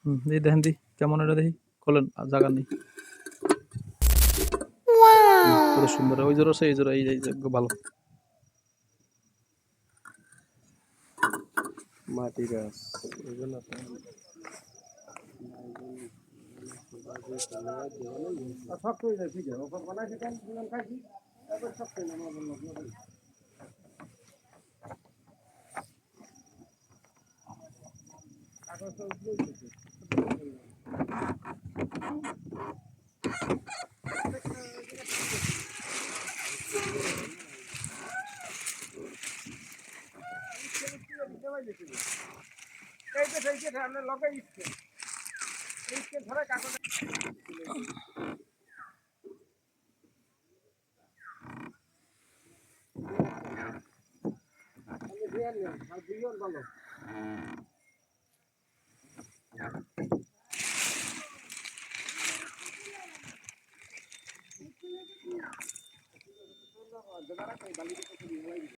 দেখি দেখেন দি কেমন এটা দেখি খোলেন জায়গা নেই কত সুন্দর ওই জোর আছে এই জোর এই ভালো মাটি গাছ এগুলো শক্ত হয়ে যায় ঠিক আছে বানাইছি কেন খাইছি তারপর শক্ত হয়ে আমার বললাম কাগজটা উঠলেই এই আমরা লগে ইচ্ছে ইচ্ছে ধরে কাগজ ভালো